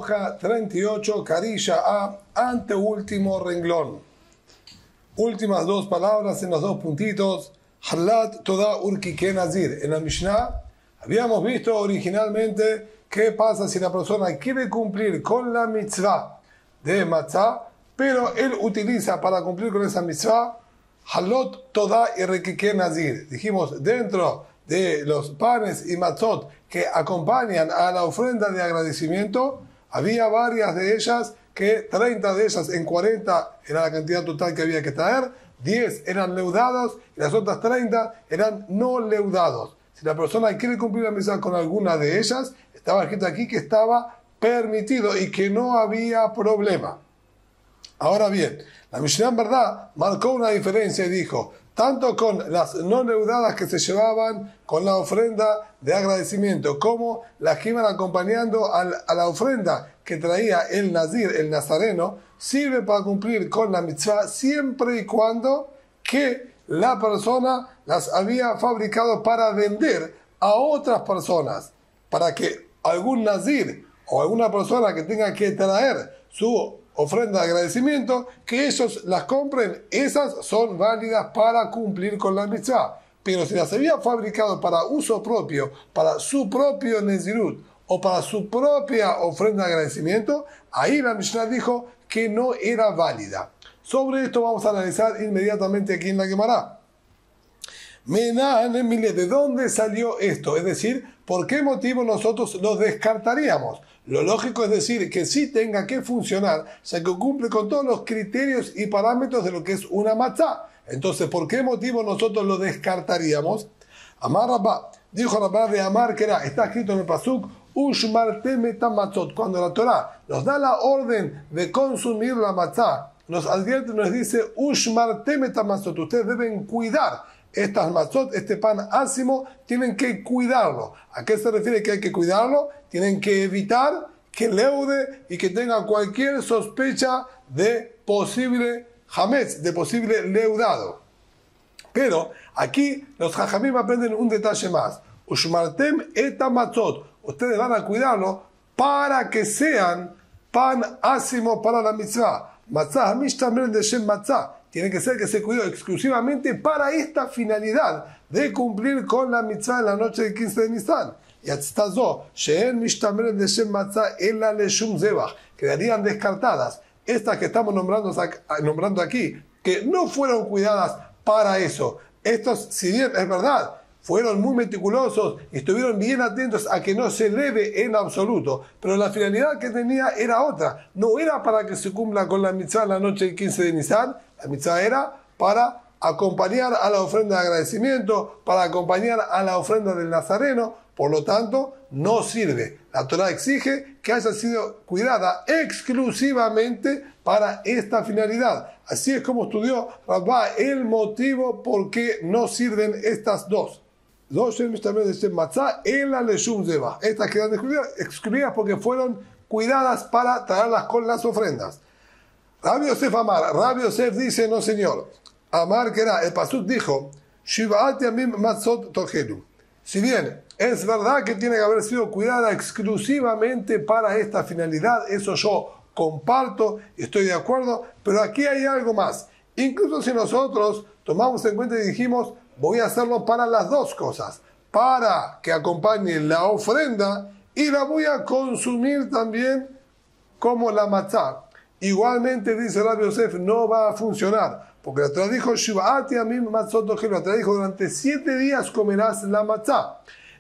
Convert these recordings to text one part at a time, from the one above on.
hoja 38, carilla A, anteúltimo renglón. Últimas dos palabras en los dos puntitos. Halat Toda Urkike Nazir. En la Mishnah habíamos visto originalmente qué pasa si la persona quiere cumplir con la mitzvah de matzah, pero él utiliza para cumplir con esa mitzvah Halot Toda Urkike Nazir. Dijimos, dentro de los panes y matzot que acompañan a la ofrenda de agradecimiento, había varias de ellas que 30 de ellas en 40 era la cantidad total que había que traer, 10 eran leudados y las otras 30 eran no leudados. Si la persona quiere cumplir la misa con alguna de ellas, estaba escrito aquí que estaba permitido y que no había problema. Ahora bien, la Mishnah en verdad marcó una diferencia y dijo, tanto con las no leudadas que se llevaban con la ofrenda de agradecimiento, como las que iban acompañando a la ofrenda que traía el nazir, el nazareno, sirve para cumplir con la mitzvah siempre y cuando que la persona las había fabricado para vender a otras personas, para que algún nazir o alguna persona que tenga que traer su ofrenda de agradecimiento, que ellos las compren, esas son válidas para cumplir con la mitzvah. Pero si las había fabricado para uso propio, para su propio nezirut o para su propia ofrenda de agradecimiento, ahí la Mishnah dijo que no era válida. Sobre esto vamos a analizar inmediatamente aquí en la Gemara. ¿De dónde salió esto? Es decir, ¿por qué motivo nosotros lo descartaríamos? Lo lógico es decir que sí tenga que funcionar, ya que cumple con todos los criterios y parámetros de lo que es una matzah. Entonces, ¿por qué motivo nosotros lo descartaríamos? Amar Rabá, dijo Rabá de Amar, que está escrito en el pasuk, Ushmartem etamatzot. Cuando la Torah nos da la orden de consumir la matzah, nos advierte, nos dice, Ushmartem etamatzot. Ustedes deben cuidar estas matzot, este pan ácimo, tienen que cuidarlo. ¿A qué se refiere que hay que cuidarlo? Tienen que evitar que leude y que tenga cualquier sospecha de posible hametz, de posible leudado. Pero aquí los jajamim aprenden un detalle más. Ushmartem etamatzot. Ustedes van a cuidarlo para que sean pan ácimo para la mitzvah. Matzah mishtamel de shem matzah. Tiene que ser que se cuidó exclusivamente para esta finalidad de cumplir con la mitzvah en la noche del 15 de Nisan. Y atztazo, she'en mishtamel de shem matzah ela leshum zebach. Quedarían descartadas estas que estamos nombrando aquí, que no fueron cuidadas para eso. Estos, si bien es verdad, fueron muy meticulosos y estuvieron bien atentos a que no se eleve en absoluto, pero la finalidad que tenía era otra. No era para que se cumpla con la mitzvah en la noche del 15 de Nisan. La mitzvah era para acompañar a la ofrenda de agradecimiento, para acompañar a la ofrenda del nazareno. Por lo tanto, no sirve. La Torah exige que haya sido cuidada exclusivamente para esta finalidad. Así es como estudió Rabá el motivo por qué no sirven estas dos. Estas quedan excluidas porque fueron cuidadas para traerlas con las ofrendas. Rabbi Yosef Amar, Rabbi Yosef dice, no señor. Amar que el pasuk dijo, Shivat yamim matzot tochelu. Si bien es verdad que tiene que haber sido cuidada exclusivamente para esta finalidad, eso yo comparto y estoy de acuerdo, pero aquí hay algo más. Incluso si nosotros tomamos en cuenta y dijimos, voy a hacerlo para las dos cosas, para que acompañe la ofrenda y la voy a consumir también como la matzah. Igualmente, dice Rabbi Yosef, no va a funcionar, porque la Torah dijo, la Torah dijo, durante 7 días comerás la matzah.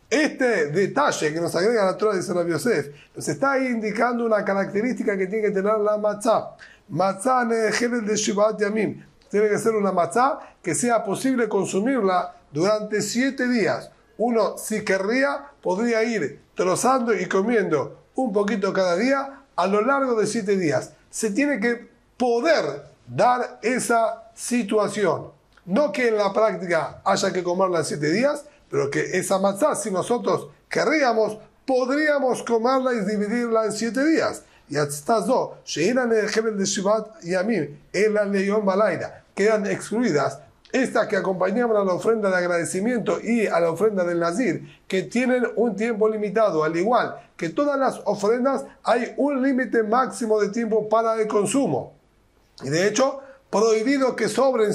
Este detalle que nos agrega la Torah, dice Rabbi Yosef, nos está ahí indicando una característica que tiene que tener la matzah. Matzah ne'echelet de Shivat Yamim. Tiene que ser una matzah que sea posible consumirla durante 7 días. Uno, si querría, podría ir trozando y comiendo un poquito cada día a lo largo de 7 días. Se tiene que poder dar esa situación. No que en la práctica haya que comerla en 7 días, pero que esa matzah, si nosotros querríamos, podríamos comerla y dividirla en 7 días. Y quedan excluidas estas que acompañaban a la ofrenda de agradecimiento y a la ofrenda del Nazir, que tienen un tiempo limitado, al igual que todas las ofrendas, hay un límite máximo de tiempo para el consumo. Y de hecho, prohibido que sobren,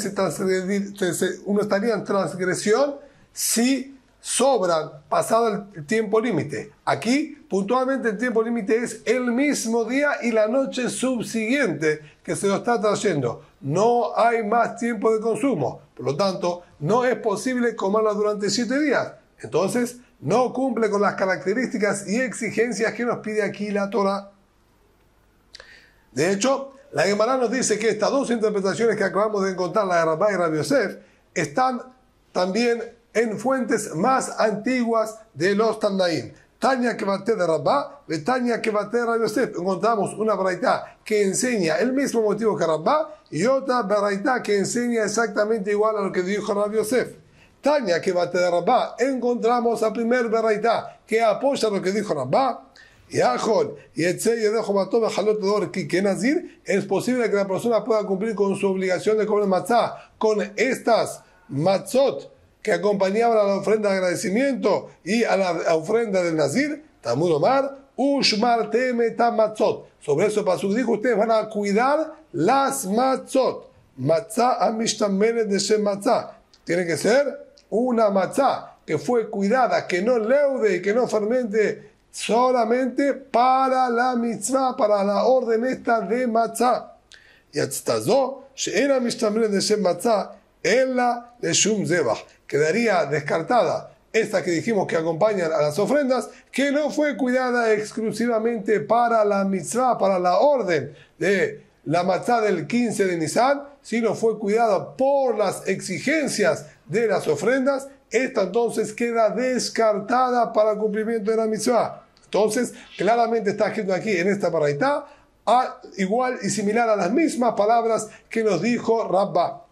uno estaría en transgresión si sobran pasado el tiempo límite. Aquí, puntualmente, el tiempo límite es el mismo día y la noche subsiguiente que se lo está trayendo. No hay más tiempo de consumo. Por lo tanto, no es posible comerla durante 7 días. Entonces, no cumple con las características y exigencias que nos pide aquí la Torah. De hecho, la Gemara nos dice que estas dos interpretaciones que acabamos de encontrar, la de Rabá y Rabbi Yosef, están también en fuentes más antiguas de los Tannaim. Tanya que bate de Rabá, Tanya que bate de Rabbi Yosef. Encontramos una baraitá que enseña el mismo motivo que Rabá y otra baraitá que enseña exactamente igual a lo que dijo Rabbi Yosef. Tanya que bate de Rabá, encontramos a primer baraitá que apoya lo que dijo Rabá. Que Nazir, es posible que la persona pueda cumplir con su obligación de comer matzá con estas matzot que acompañaban a la ofrenda de agradecimiento y a la ofrenda del Nazir. Talmud Omar, Ushmartem etam matzot. Sobre eso Pasuk dijo, ustedes van a cuidar las matzot. Matzá amishtamelet de shem matzá. Tiene que ser una matzá que fue cuidada, que no leude y que no fermente, solamente para la mitzvah, para la orden esta de matzah. Y atztazó, she'ena mishtamelet de shem matzah, ella de shum zebach. Quedaría descartada esta que dijimos que acompañan a las ofrendas, que no fue cuidada exclusivamente para la mitzvah, para la orden de la matzah del 15 de Nisan, sino fue cuidada por las exigencias de las ofrendas. Esta entonces queda descartada para el cumplimiento de la mitzvah. Entonces, claramente está escrito aquí en esta baraitá, igual y similar a las mismas palabras que nos dijo Rabba.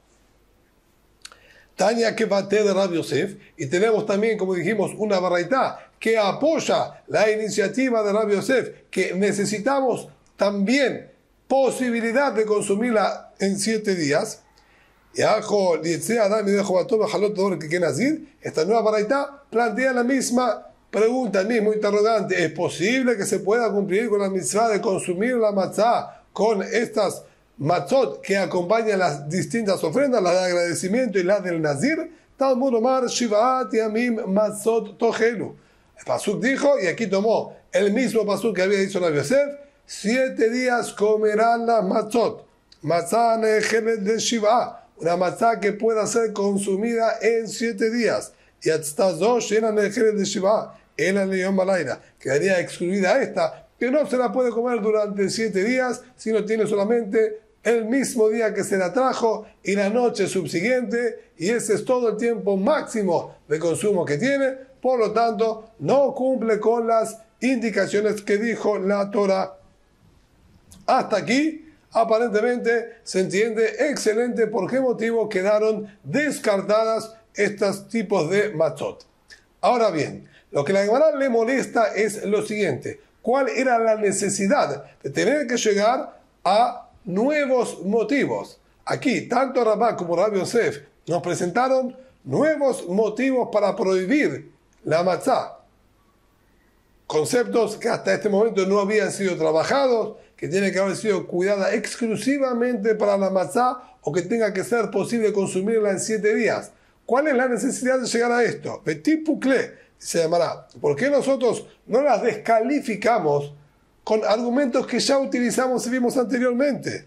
Tanya que bate de Rabbi Yosef, y tenemos también, como dijimos, una baraitá que apoya la iniciativa de Rabbi Yosef, que necesitamos también posibilidad de consumirla en 7 días. Esta nueva baraitá plantea la misma pregunta, el mismo interrogante. ¿Es posible que se pueda cumplir con la mitzvah de consumir la matzah con estas matzot que acompañan las distintas ofrendas, la de agradecimiento y la del Nazir? Talmud Omar, Shivaat Yamim Matzot Tohelu. El Pasuk dijo, y aquí tomó el mismo Pasuk que había dicho Rabbi Yosef, 7 días comerán las matzot. Matzah nechelet de Shiva, una matzah que pueda ser consumida en 7 días. Y atztazosh era nechelet de Shiva, era león balaira. Quedaría excluida esta, que no se la puede comer durante 7 días, sino tiene solamente el mismo día que se la trajo y la noche subsiguiente, y ese es todo el tiempo máximo de consumo que tiene. Por lo tanto, no cumple con las indicaciones que dijo la Torah. Hasta aquí, aparentemente, se entiende excelente por qué motivo quedaron descartadas estos tipos de matzot. Ahora bien, lo que la Gemara le molesta es lo siguiente. ¿Cuál era la necesidad de tener que llegar a nuevos motivos? Aquí, tanto Rabá como Rabbi Yosef nos presentaron nuevos motivos para prohibir la matzá. Conceptos que hasta este momento no habían sido trabajados, que tiene que haber sido cuidada exclusivamente para la matzá o que tenga que ser posible consumirla en 7 días. ¿Cuál es la necesidad de llegar a esto? Betipukle se llamará. ¿Por qué nosotros no las descalificamos con argumentos que ya utilizamos y vimos anteriormente?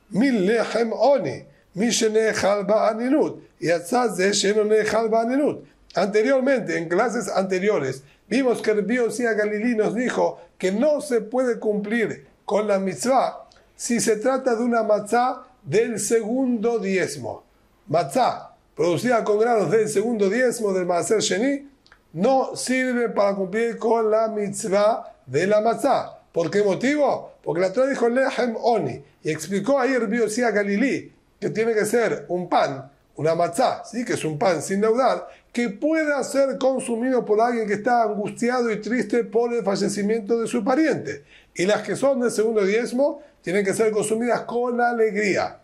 Mil lehem oni, mishenechal ba'aninut, y atzaz shenonechal ba'aninut. Anteriormente, en clases anteriores, vimos que el Rabbi Yossi Galilí nos dijo que no se puede cumplir con la mitzvah si se trata de una matzá del segundo diezmo. Matzá producida con granos del segundo diezmo del Maaser Sheni no sirve para cumplir con la mitzvah de la matzá. ¿Por qué motivo? Porque la Torah dijo lehem oni y explicó ahí el Rabbi Yossi Galilí que tiene que ser un pan, una matzá, ¿sí? Que es un pan sin leudar, que pueda ser consumido por alguien que está angustiado y triste por el fallecimiento de su pariente. Y las que son del segundo diezmo tienen que ser consumidas con alegría.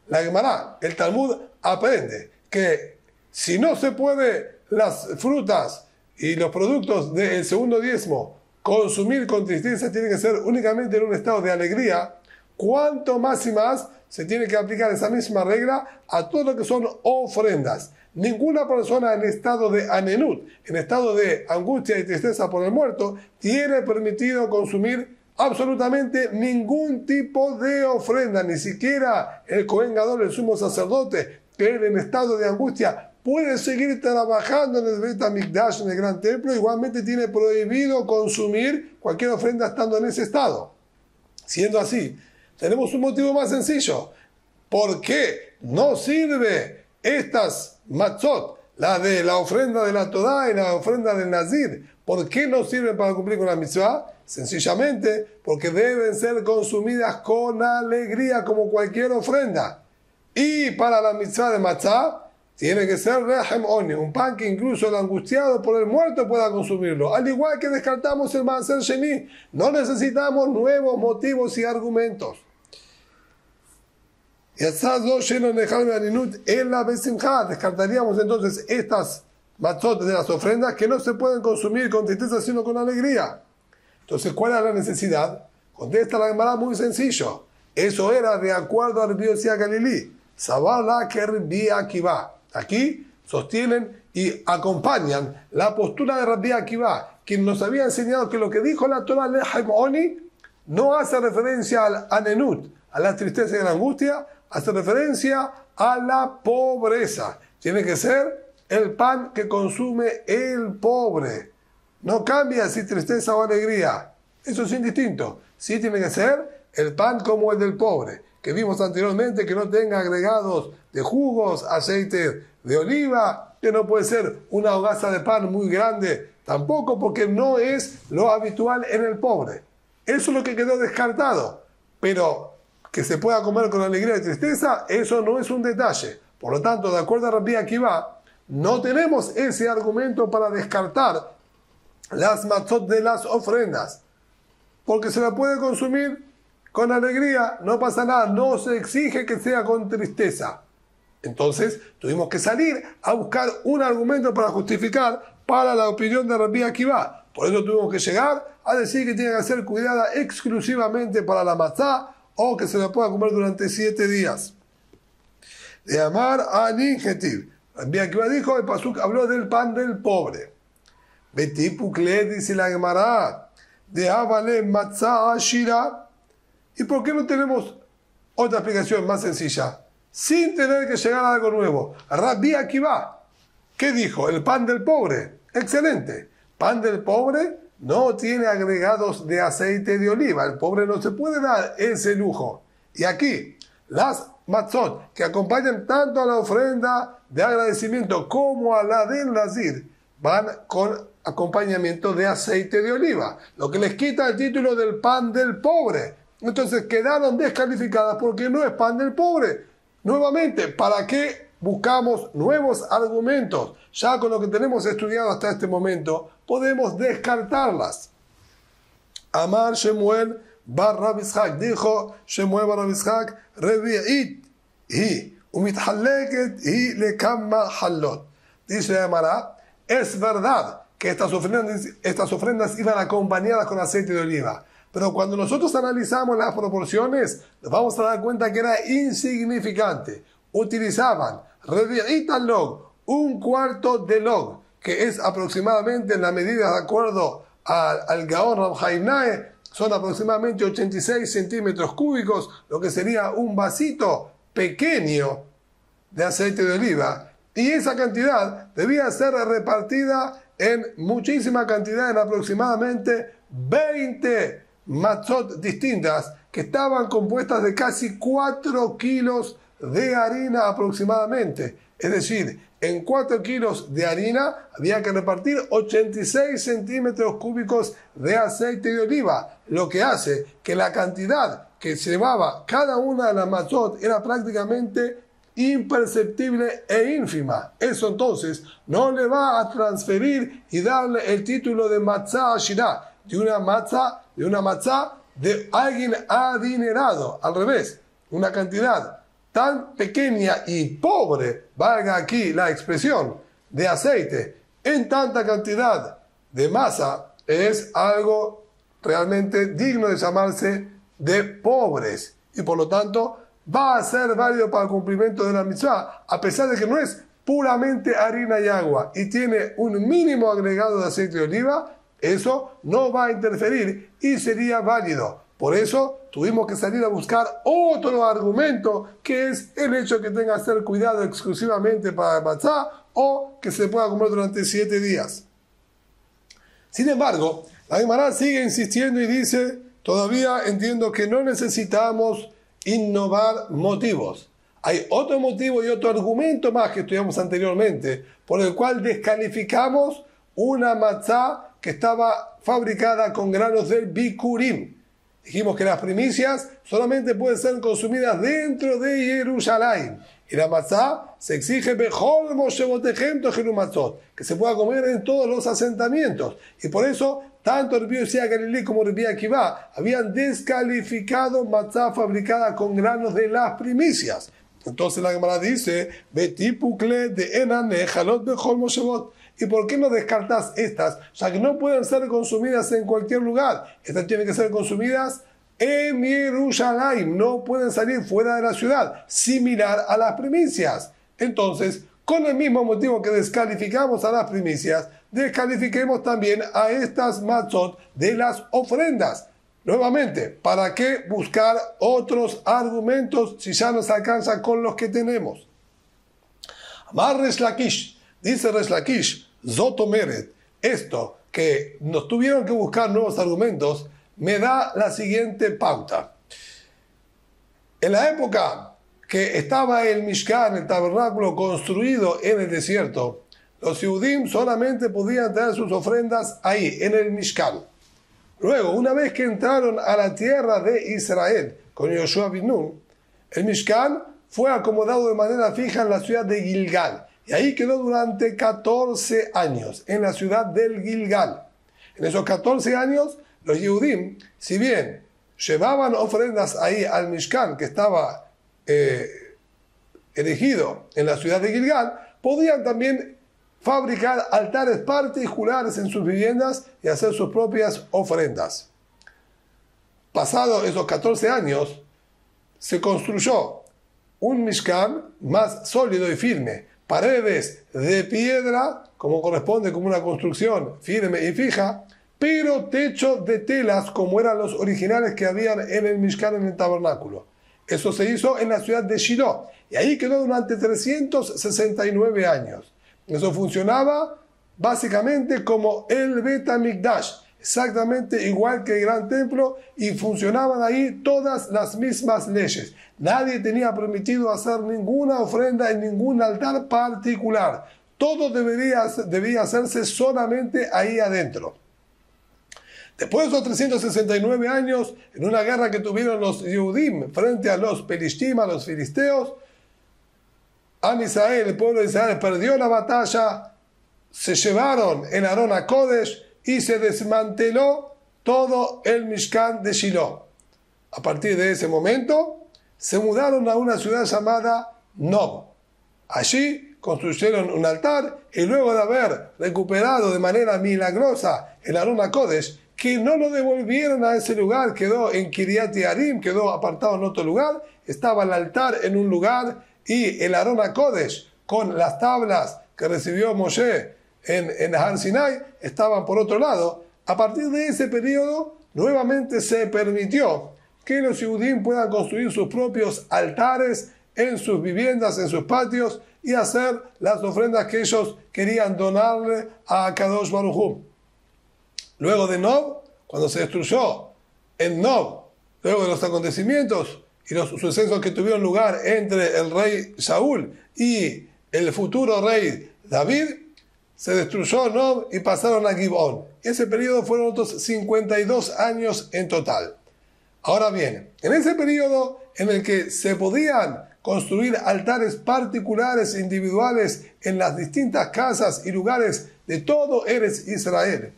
La Gemara, el Talmud, aprende que si no se puede las frutas y los productos del segundo diezmo consumir con tristeza, tiene que ser únicamente en un estado de alegría, cuanto más y más se tiene que aplicar esa misma regla a todo lo que son ofrendas. Ninguna persona en estado de anenut, en estado de angustia y tristeza por el muerto, tiene permitido consumir absolutamente ningún tipo de ofrenda, ni siquiera el Cohen Gadol, el sumo sacerdote, que él en estado de angustia puede seguir trabajando en el Bet HaMikdash, en el gran templo, igualmente tiene prohibido consumir cualquier ofrenda estando en ese estado. Siendo así, tenemos un motivo más sencillo. ¿Por qué no sirve estas matzot, la de la ofrenda de la Todá y la ofrenda del Nazir? ¿Por qué no sirven para cumplir con la mitzvah? Sencillamente porque deben ser consumidas con alegría como cualquier ofrenda. Y para la mitzvah de matzah tiene que ser Rehem Oni, un pan que incluso el angustiado por el muerto pueda consumirlo. Al igual que descartamos el Maaser Sheni, no necesitamos nuevos motivos y argumentos. Descartaríamos entonces estas matzot de las ofrendas que no se pueden consumir con tristeza sino con alegría. Entonces, ¿cuál es la necesidad? Contesta la Gemara muy sencillo. Eso era de acuerdo a Rabbi Yossi Galilí. Sabala que Rabbi Akiva. Aquí sostienen y acompañan la postura de Rabbi Akiva, quien nos había enseñado que lo que dijo la Torah Lehem Oni no hace referencia al anenut, a la tristeza y a la angustia, hace referencia a la pobreza. Tiene que ser el pan que consume el pobre. No cambia si tristeza o alegría. Eso es indistinto. Sí tiene que ser el pan como el del pobre, que vimos anteriormente, que no tenga agregados de jugos, aceite de oliva, que no puede ser una hogaza de pan muy grande, tampoco, porque no es lo habitual en el pobre. Eso es lo que quedó descartado. Pero que se pueda comer con alegría y tristeza, eso no es un detalle. Por lo tanto, de acuerdo a Rabbi Akiva, no tenemos ese argumento para descartar las matzot de las ofrendas, porque se la puede consumir con alegría, no pasa nada, no se exige que sea con tristeza. Entonces tuvimos que salir a buscar un argumento para justificar para la opinión de Rabbi Akiva. Por eso tuvimos que llegar a decir que tiene que ser cuidada exclusivamente para la matzá, o que se la pueda comer durante 7 días. De Amar a Ningetiv. Rabbi Akiva dijo, el pasuk habló del pan del pobre. Betipukle, dice la Gemara, de Avale matzá ashira. ¿Y por qué no tenemos otra explicación más sencilla? Sin tener que llegar a algo nuevo. Rabbi Akiva, ¿qué dijo? El pan del pobre. Excelente. Pan del pobre no tiene agregados de aceite de oliva. El pobre no se puede dar ese lujo. Y aquí, las matzot que acompañan tanto a la ofrenda de agradecimiento como a la del Nazir van con acompañamiento de aceite de oliva, lo que les quita el título del pan del pobre. Entonces quedaron descalificadas porque no es pan del pobre. Nuevamente, ¿para qué buscamos nuevos argumentos? Ya con lo que tenemos estudiado hasta este momento, podemos descartarlas. Amar Shemuel bar Rav Yitzhak, dijo Shemuel bar Rav Yitzhak, Revi'it hi, umithaleket hi lekama halot. Dice la Gemara, es verdad que estas ofrendas iban acompañadas con aceite de oliva. Pero cuando nosotros analizamos las proporciones, nos vamos a dar cuenta que era insignificante. Utilizaban revi'it al log, un cuarto de log, que es aproximadamente en la medida de acuerdo al Gaón Rav Chaim Naeh, son aproximadamente 86 centímetros cúbicos, lo que sería un vasito pequeño de aceite de oliva. Y esa cantidad debía ser repartida en muchísima cantidad, en aproximadamente 20 matzot distintas, que estaban compuestas de casi 4 kilos de harina aproximadamente. Es decir, en 4 kilos de harina había que repartir 86 centímetros cúbicos de aceite de oliva, lo que hace que la cantidad que llevaba cada una de las matzot era prácticamente imperceptible e ínfima. Eso entonces no le va a transferir y darle el título de matzah ashirah, de una matzah de alguien adinerado. Al revés, una cantidad tan pequeña y pobre, valga aquí la expresión, de aceite en tanta cantidad de masa, es algo realmente digno de llamarse de pobres. Y por lo tanto, va a ser válido para el cumplimiento de la mitzvah, a pesar de que no es puramente harina y agua y tiene un mínimo agregado de aceite de oliva, eso no va a interferir y sería válido. Por eso tuvimos que salir a buscar otro argumento, que es el hecho de que tenga que ser cuidado exclusivamente para el matzá o que se pueda comer durante 7 días. Sin embargo, la Gemara sigue insistiendo y dice, todavía entiendo que no necesitamos innovar motivos. Hay otro motivo y otro argumento más que estudiamos anteriormente, por el cual descalificamos una matzá que estaba fabricada con granos del bikurim. Dijimos que las primicias solamente pueden ser consumidas dentro de Jerusalén. Y la matzá se exige bejol moshevotejem tochelu matzot, que se pueda comer en todos los asentamientos. Y por eso, tanto Rabbi Yoshua Galilei como Rabbi Akiva habían descalificado matzá fabricada con granos de las primicias. Entonces la Gemara dice, betipukle de enane jalot bejol moshevot. ¿Y por qué no descartas estas? Ya que no pueden ser consumidas en cualquier lugar. Estas tienen que ser consumidas en Jerusalén. No pueden salir fuera de la ciudad, similar a las primicias. Entonces, con el mismo motivo que descalificamos a las primicias, descalifiquemos también a estas matzot de las ofrendas. Nuevamente, ¿para qué buscar otros argumentos si ya nos alcanza con los que tenemos? Amar Resh Lakish, dice Resh Lakish, Zotomeret, esto que nos tuvieron que buscar nuevos argumentos, me da la siguiente pauta. En la época que estaba el Mishkan, el tabernáculo construido en el desierto, los Yehudim solamente podían traer sus ofrendas ahí, en el Mishkan. Luego, una vez que entraron a la tierra de Israel con Yoshua bin Nun, el Mishkan fue acomodado de manera fija en la ciudad de Gilgal. Y ahí quedó durante 14 años, en la ciudad del Gilgal. En esos 14 años, los Yehudim, si bien llevaban ofrendas ahí al Mishkan, que estaba erigido en la ciudad de Gilgal, podían también fabricar altares particulares en sus viviendas y hacer sus propias ofrendas. Pasados esos 14 años, se construyó un Mishkan más sólido y firme, paredes de piedra, como corresponde como una construcción firme y fija, pero techo de telas como eran los originales que habían en el Mishkan, en el tabernáculo. Eso se hizo en la ciudad de Shiloh, y ahí quedó durante 369 años. Eso funcionaba básicamente como el Bet HaMikdash, exactamente igual que el gran templo, y funcionaban ahí todas las mismas leyes. Nadie tenía permitido hacer ninguna ofrenda en ningún altar particular. Todo debía hacerse solamente ahí adentro. Después de esos 369 años, en una guerra que tuvieron los Yehudim frente a los Pelishtim, a los filisteos, Am Israel, el pueblo de Israel, perdió la batalla, se llevaron el Arón a Kodesh y se desmanteló todo el Mishkan de Shiloh. A partir de ese momento, se mudaron a una ciudad llamada Nob. Allí construyeron un altar y luego de haber recuperado de manera milagrosa el Arón a Kodesh, que no lo devolvieron a ese lugar, quedó en Kiryat Yearim, quedó apartado en otro lugar, estaba el altar en un lugar y el Arón HaKodesh con las tablas que recibió Moshe en Har Sinai estaban por otro lado. A partir de ese periodo nuevamente se permitió que los Yehudim puedan construir sus propios altares en sus viviendas, en sus patios y hacer las ofrendas que ellos querían donarle a Kadosh Baruj Hu. Luego de Nob, cuando se destruyó en Nob, luego de los acontecimientos y los sucesos que tuvieron lugar entre el rey Saúl y el futuro rey David, se destruyó Nob y pasaron a Gibón. Ese periodo fueron otros 52 años en total. Ahora bien, en ese periodo en el que se podían construir altares particulares e individuales en las distintas casas y lugares de todo Eretz Israel,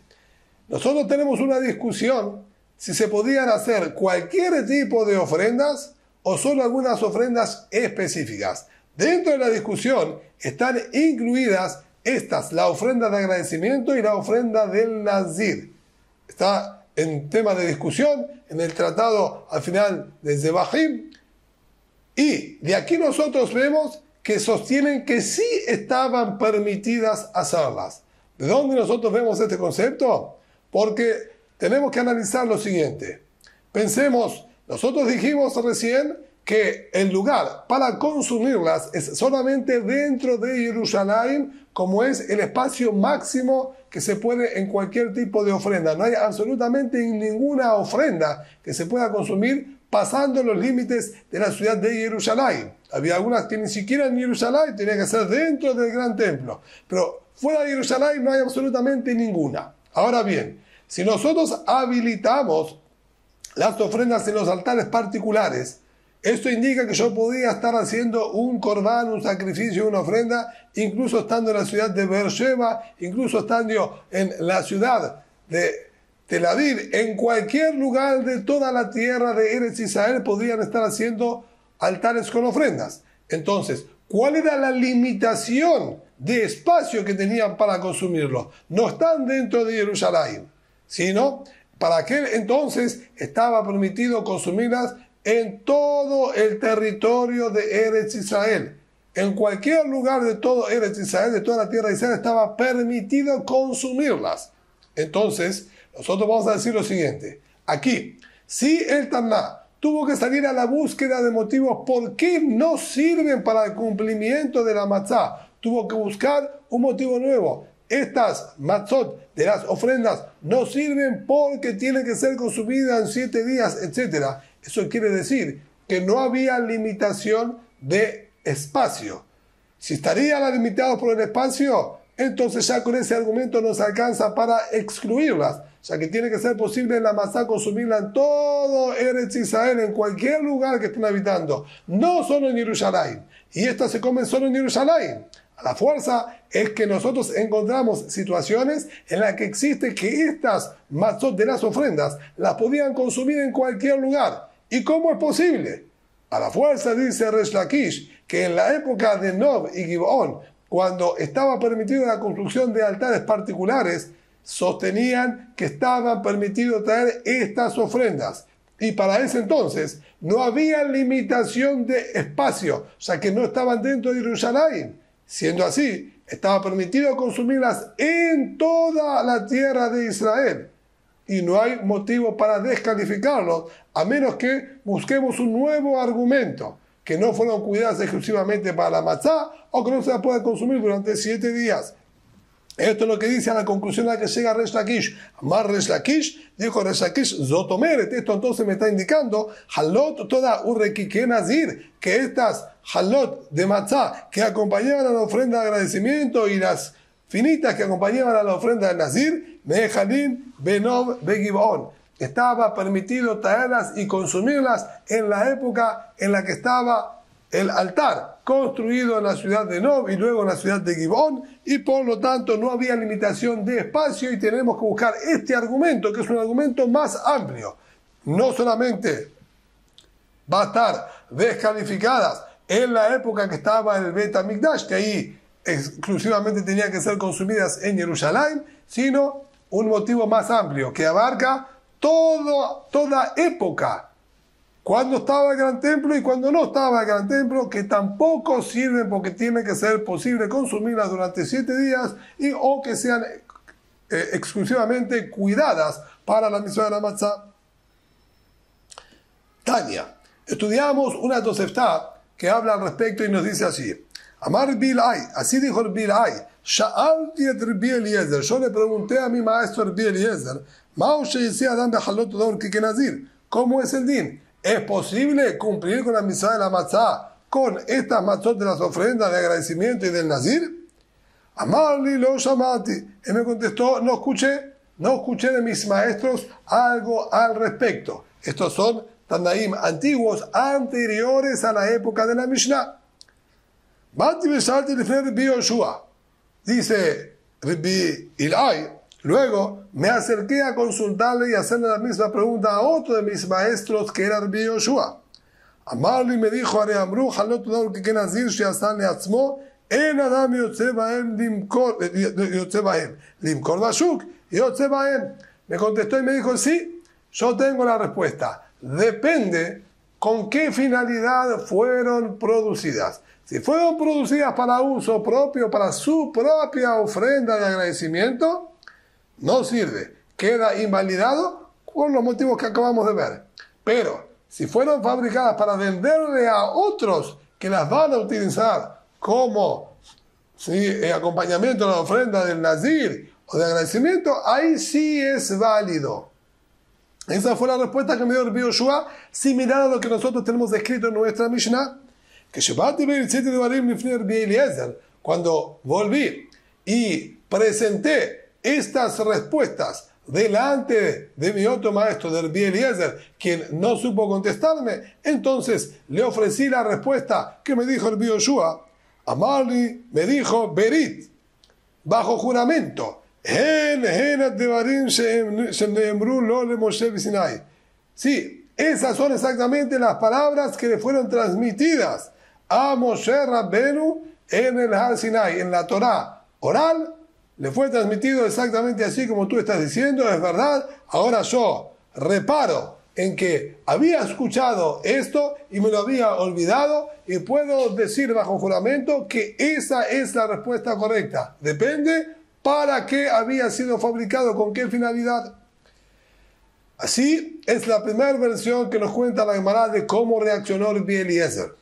nosotros tenemos una discusión si se podían hacer cualquier tipo de ofrendas o solo algunas ofrendas específicas. Dentro de la discusión están incluidas estas, la ofrenda de agradecimiento y la ofrenda del Nazir. Está en tema de discusión en el tratado al final de Zebahim. Y de aquí nosotros vemos que sostienen que sí estaban permitidas hacerlas. ¿De dónde nosotros vemos este concepto? Porque tenemos que analizar lo siguiente. Pensemos, nosotros dijimos recién que el lugar para consumirlas es solamente dentro de Jerusalén, como es el espacio máximo que se puede en cualquier tipo de ofrenda. No hay absolutamente ninguna ofrenda que se pueda consumir pasando los límites de la ciudad de Jerusalén. Había algunas que ni siquiera en Jerusalén tenían que ser dentro del gran templo. Pero fuera de Jerusalén no hay absolutamente ninguna. Ahora bien, si nosotros habilitamos las ofrendas en los altares particulares, esto indica que yo podía estar haciendo un corbán, un sacrificio, una ofrenda, incluso estando en la ciudad de Beersheba, incluso estando en la ciudad de Tel Aviv, en cualquier lugar de toda la tierra de Eretz Israel podrían estar haciendo altares con ofrendas. Entonces, ¿cuál era la limitación de espacio que tenían para consumirlo? No están dentro de Jerusalén, sino para aquel entonces estaba permitido consumirlas en todo el territorio de Eretz Israel. En cualquier lugar de todo Eretz Israel, de toda la tierra de Israel, estaba permitido consumirlas. Entonces, nosotros vamos a decir lo siguiente. Aquí, si el Taná tuvo que salir a la búsqueda de motivos por qué no sirven para el cumplimiento de la matzá, tuvo que buscar un motivo nuevo. Estas matzot de las ofrendas no sirven porque tienen que ser consumidas en 7 días, etc. Eso quiere decir que no había limitación de espacio. Si estarían limitados por el espacio, entonces ya con ese argumento nos alcanza para excluirlas, ya que tiene que ser posible en la matzá consumirla en todo Eretz Israel, en cualquier lugar que estén habitando, no solo en Jerusalén. Y estas se comen solo en Jerusalén. A la fuerza es que nosotros encontramos situaciones en las que existe que estas matzot de las ofrendas las podían consumir en cualquier lugar. ¿Y cómo es posible? A la fuerza dice Resh Lakish que en la época de Nob y Gibón, cuando estaba permitida la construcción de altares particulares, sostenían que estaban permitidos traer estas ofrendas. Y para ese entonces no había limitación de espacio, ya que no estaban dentro de Jerusalén. Siendo así, estaba permitido consumirlas en toda la tierra de Israel. Y no hay motivo para descalificarlos, a menos que busquemos un nuevo argumento, que no fueron cuidadas exclusivamente para la matzá, o que no se la pueda consumir durante 7 días. Esto es lo que dice a la conclusión a la que llega Resh Lakish. Amar Resh Lakish, dijo Resh Lakish, Zotomeret. Esto entonces me está indicando, halot toda urrequique nazir, que estas halot de matzá que acompañaban a la ofrenda de agradecimiento y las finitas que acompañaban a la ofrenda del nazir, mejalim benov begibón. Estaba permitido traerlas y consumirlas en la época en la que estaba el altar construido en la ciudad de Nob y luego en la ciudad de Gibón, y por lo tanto no había limitación de espacio, y tenemos que buscar este argumento, que es un argumento más amplio. No solamente va a estar descalificadas en la época que estaba el Bet HaMikdash, que ahí exclusivamente tenían que ser consumidas en Jerusalén, sino un motivo más amplio que abarca toda época, cuando estaba el Gran Templo y cuando no estaba el Gran Templo, que tampoco sirven porque tiene que ser posible consumirlas durante 7 días o que sean exclusivamente cuidadas para la misión de la matzá. Tania, estudiamos una Tosefta que habla al respecto y nos dice así. Amar Bilay, así dijo el Bilay, Sha'alti et Rabbi Eliezer, yo le pregunté a mi maestro Rabbi Eliezer, ¿cómo es el din? ¿Es posible cumplir con la misa de la matzá con estas matzot de las ofrendas de agradecimiento y del nazir? Amarli lo shamati. Él me contestó, no escuché de mis maestros algo al respecto. Estos son Tanaim antiguos, anteriores a la época de la Mishnah. Dice Rabbi Ilai, luego me acerqué a consultarle y hacerle la misma pregunta a otro de mis maestros, que era Rabbi Yoshua. Amarli me dijo, Are Amru, Halot Tudor que Nazir Sheasan Leatzmo, En Adam Yotzebaem Limkor Bashuk, Yotzebaem. Me contestó y me dijo, sí, yo tengo la respuesta. Depende con qué finalidad fueron producidas. Si fueron producidas para uso propio, para su propia ofrenda de agradecimiento, no sirve. Queda invalidado por los motivos que acabamos de ver. Pero si fueron fabricadas para venderle a otros que las van a utilizar como acompañamiento a la ofrenda del Nazir o de agradecimiento, ahí sí es válido. Esa fue la respuesta que me dio el Yoshua, similar a lo que nosotros tenemos escrito en nuestra Mishnah. Que cuando volví y presenté estas respuestas delante de mi otro maestro, del Rabbi Eliezer, quien no supo contestarme, entonces le ofrecí la respuesta que me dijo el Yoshua. Amarli me dijo, Berit, bajo juramento, sí, esas son exactamente las palabras que le fueron transmitidas a Moshe Rabbenu en el Har Sinai, en la Torá oral, le fue transmitido exactamente así como tú estás diciendo, es verdad. Ahora yo reparo en que había escuchado esto y me lo había olvidado y puedo decir bajo juramento que esa es la respuesta correcta. Depende para qué había sido fabricado, con qué finalidad. Así es la primera versión que nos cuenta la Gemara de cómo reaccionó el Rabbi Eliezer.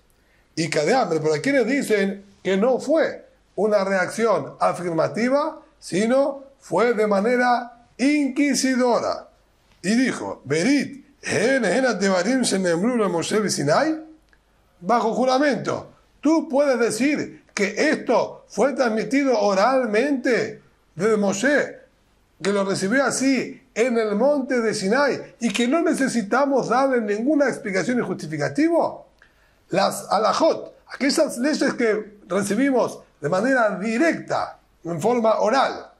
Y que de hambre, pero hay quienes dicen que no fue una reacción afirmativa, sino fue de manera inquisidora. Y dijo, Berit, bajo juramento, tú puedes decir que esto fue transmitido oralmente de Moshe, que lo recibió así en el monte de Sinai y que no necesitamos darle ninguna explicación y justificativo. Las alajot, aquellas leyes que recibimos de manera directa, en forma oral,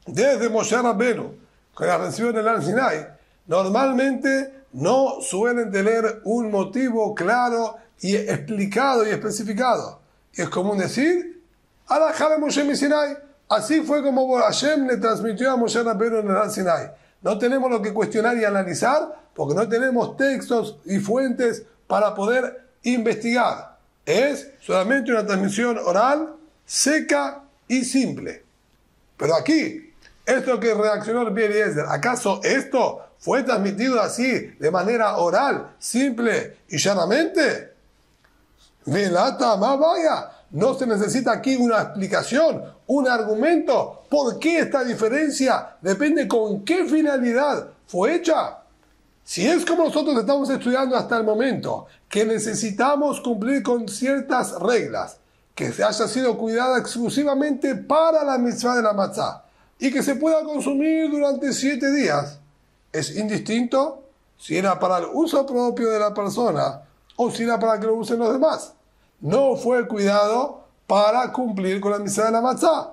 desde Moshe Rabbenu, que las recibió en el Har Sinai, normalmente no suelen tener un motivo claro y explicado y especificado. Y es común decir, alajá de Moshe Sinai. Así fue como Hashem le transmitió a Moshe Rabbenu en el Har Sinai. No tenemos lo que cuestionar y analizar porque no tenemos textos y fuentes para poder investigar. Es solamente una transmisión oral, seca y simple. Pero aquí, esto que reaccionó el Rabbi Eliezer, ¿acaso esto fue transmitido así, de manera oral, simple y llanamente? Velata, más vaya. No se necesita aquí una explicación, un argumento. ¿Por qué esta diferencia? Depende con qué finalidad fue hecha. Si es como nosotros estamos estudiando hasta el momento, que necesitamos cumplir con ciertas reglas, que haya sido cuidada exclusivamente para la mitzvah de la matzá y que se pueda consumir durante 7 días, es indistinto si era para el uso propio de la persona o si era para que lo usen los demás. No fue cuidado para cumplir con la mitzvah de la matzá.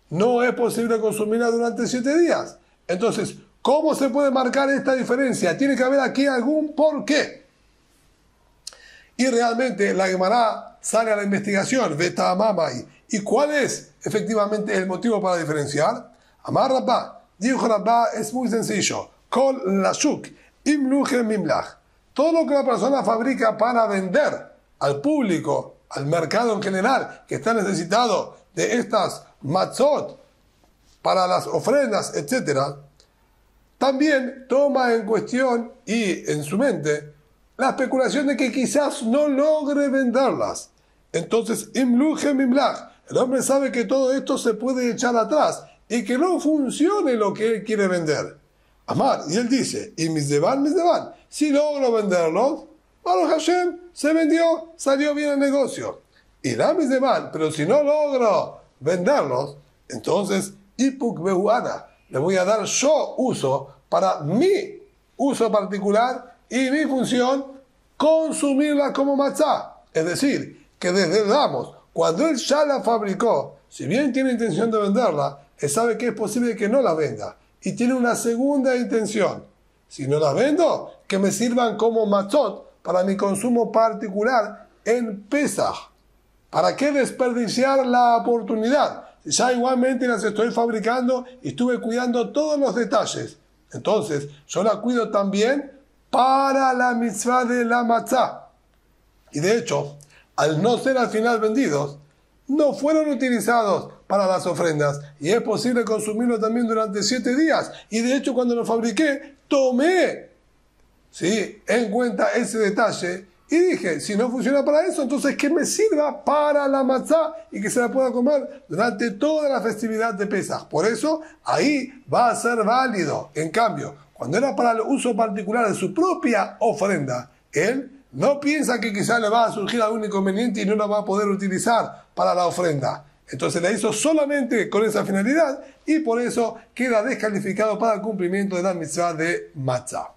No es posible consumirla durante 7 días. Entonces, ¿cómo se puede marcar esta diferencia? Tiene que haber aquí algún porqué. Y realmente la Gemara sale a la investigación, ¿y cuál es efectivamente el motivo para diferenciar? Amar Rabba, dijo Rabba, es muy sencillo. Kol lashuk, imluche mimlach. Todo lo que la persona fabrica para vender al público, al mercado en general, que está necesitado de estas matzot para las ofrendas, etc., también toma en cuestión y en su mente la especulación de que quizás no logre venderlas. Entonces, imluche mimlach, el hombre sabe que todo esto se puede echar atrás y que no funcione lo que él quiere vender. Amar, y él dice, y mis devan, si logro venderlos, Baruch Hashem, se vendió, salió bien el negocio. Y da mis devan, pero si no logro venderlos, entonces, ipuk behuana, le voy a dar yo uso para mi uso particular y mi función, consumirla como matzá. Es decir, que desde el Ramos, cuando él ya la fabricó, si bien tiene intención de venderla, él sabe que es posible que no la venda. Y tiene una segunda intención. Si no las vendo, que me sirvan como matzot para mi consumo particular en Pesaj. ¿Para qué desperdiciar la oportunidad? Ya igualmente las estoy fabricando y estuve cuidando todos los detalles. Entonces, yo la cuido también para la mitzvah de la matzá. Y de hecho, al no ser al final vendidos, no fueron utilizados para las ofrendas. Y es posible consumirlo también durante 7 días. Y de hecho, cuando lo fabriqué, tomé en cuenta ese detalle. Y dije, si no funciona para eso, entonces que me sirva para la matzá y que se la pueda comer durante toda la festividad de Pesaj. Por eso, ahí va a ser válido. En cambio, cuando era para el uso particular de su propia ofrenda, él no piensa que quizás le va a surgir algún inconveniente y no la va a poder utilizar para la ofrenda. Entonces la hizo solamente con esa finalidad y por eso queda descalificado para el cumplimiento de la mitzvah de matzá.